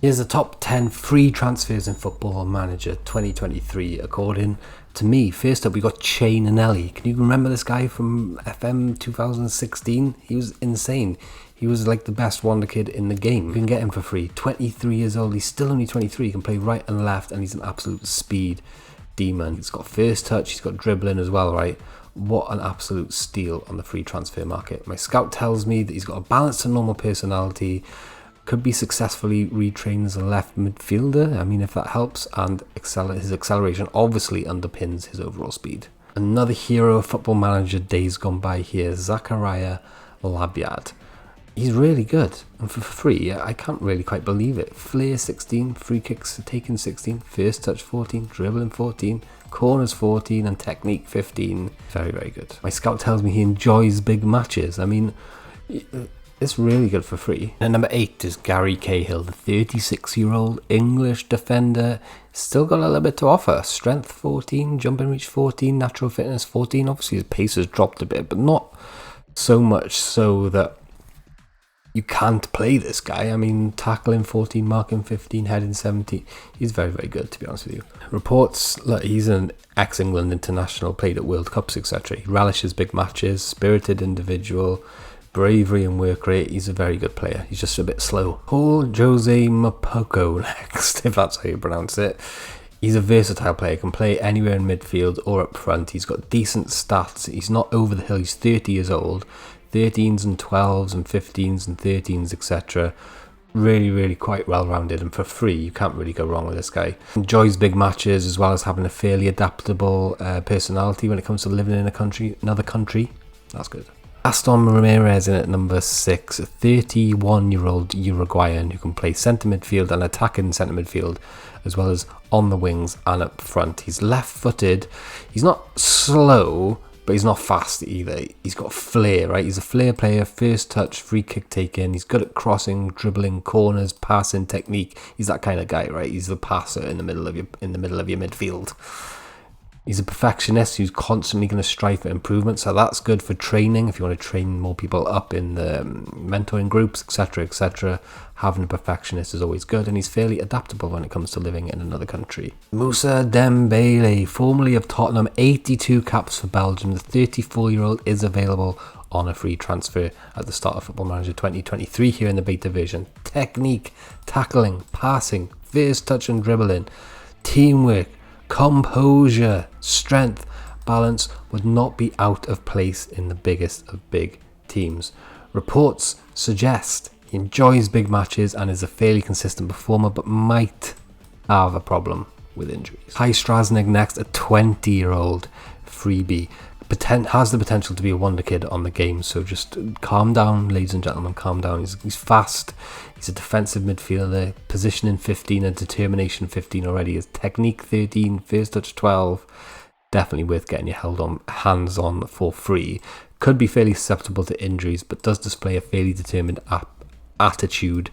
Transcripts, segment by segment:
Here's the top 10 free transfers in Football Manager 2023 according to me. First up, we got Chainanelli. Can you remember this guy from FM 2016? He was insane. He was like the best wonder kid in the game. You can get him for free. 23 years old. He's still only 23. He can play right and left, and he's an absolute speed demon. He's got first touch. He's got dribbling as well, right? What an absolute steal on the free transfer market. My scout tells me that he's got a balanced and normal personality. Could be successfully retrained as a left midfielder. I mean, if that helps, and his acceleration obviously underpins his overall speed. Another hero of Football Manager days gone by here, Zachariah Labiat. He's really good, and for free, I can't really quite believe it. Flair 16, free kicks taken 16, first touch 14, dribbling 14, corners 14, and technique 15. Very, very good. My scout tells me he enjoys big matches. I mean, it's really good for free. And number 8 is Gary Cahill, the 36-year-old English defender. Still got a little bit to offer. Strength 14, jumping reach 14, natural fitness 14. Obviously his pace has dropped a bit, but not so much so that you can't play this guy. I mean, tackling 14, marking 15, heading 17. He's very, very good, to be honest with you. Reports that he's an ex-England international, played at World Cups, etc. He relishes big matches, spirited individual, bravery and work rate. He's a very good player. He's just a bit slow. Paul Jose Mapallo next, if that's how you pronounce it. He's a versatile player, can play anywhere in midfield or up front. He's got decent stats. He's not over the hill. He's 30 years old. 13s and 12s and 15s and 13s, etc. Really, really quite well-rounded, and for free, you can't really go wrong with this guy. Enjoys big matches as well as having a fairly adaptable personality when it comes to living in another country. That's good. Aston Ramirez in at number 6, a 31-year-old Uruguayan who can play centre midfield and attacking centre midfield, as well as on the wings and up front. He's left-footed. He's not slow, but he's not fast either. He's got flair, right? He's a flair player, first touch, free kick taken. He's good at crossing, dribbling, corners, passing, technique. He's that kind of guy, right? He's the passer in the middle of your midfield. He's a perfectionist who's constantly going to strive for improvement, so that's good for training. If you want to train more people up in the mentoring groups, etc., etc., having a perfectionist is always good, and he's fairly adaptable when it comes to living in another country. Musa Dembele, formerly of Tottenham, 82 caps for Belgium. The 34-year-old is available on a free transfer at the start of Football Manager 2023 here in the beta version. Technique, tackling, passing, first touch and dribbling, teamwork, composure, strength, balance would not be out of place in the biggest of big teams. Reports suggest he enjoys big matches and is a fairly consistent performer, but might have a problem with injuries. Histria Strasnik next, a 20-year-old freebie. Has the potential to be a wonder kid on the game, so just calm down, ladies and gentlemen, calm down. He's fast, he's a defensive midfielder, positioning 15 and determination 15 already. His technique 13, first touch 12, definitely worth getting your hands on for free. Could be fairly susceptible to injuries, but does display a fairly determined attitude.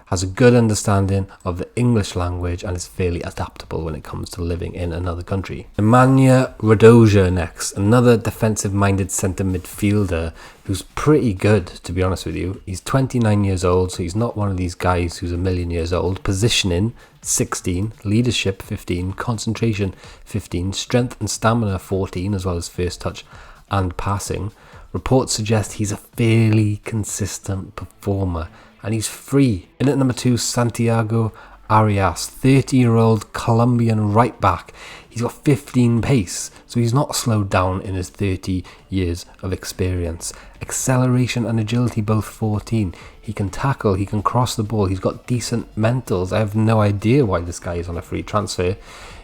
Has a good understanding of the English language and is fairly adaptable when it comes to living in another country. Amanya Rhodesia next, another defensive-minded centre midfielder who's pretty good, to be honest with you. He's 29 years old, so he's not one of these guys who's a million years old. Positioning 16, leadership 15, concentration 15, strength and stamina 14, as well as first touch and passing. Reports suggest he's a fairly consistent performer, and he's free. In at number 2, Santiago Arias, 30-year-old Colombian right back. He's got 15 pace, so he's not slowed down in his 30 years of experience. Acceleration and agility, both 14. He can tackle, he can cross the ball, he's got decent mentals. I have no idea why this guy is on a free transfer.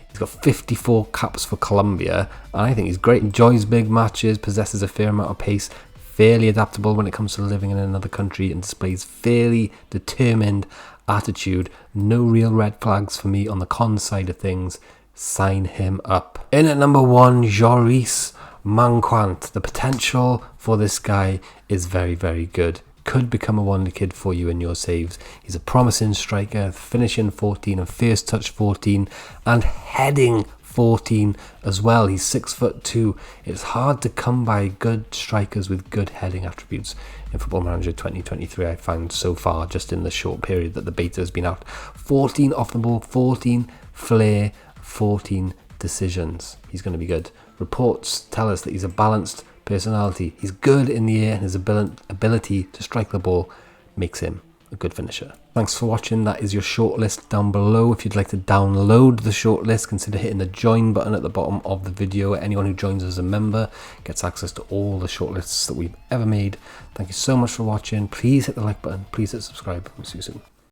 He's got 54 caps for Colombia, and I think he's great. Enjoys big matches, possesses a fair amount of pace, fairly adaptable when it comes to living in another country, and displays fairly determined attitude. No real red flags for me on the con side of things. Sign him up. In at number 1, Jaris Manquillo. The potential for this guy is very, very good. Could become a wonder kid for you in your saves. He's a promising striker, finishing 14 and first touch 14 and heading 14 as well. He's 6'2". It's hard to come by good strikers with good heading attributes in Football Manager 2023, I found so far, just in the short period that the beta has been out. 14 off the ball, 14 flair, 14 decisions. He's going to be good. Reports tell us that he's a balanced personality. He's good in the air, and his ability to strike the ball makes him a good finisher. Thanks for watching. That is your shortlist down below. If you'd like to download the shortlist, consider hitting the join button at the bottom of the video. Anyone who joins as a member gets access to all the shortlists that we've ever made. Thank you so much for watching. Please hit the like button. Please hit subscribe. We'll see you soon.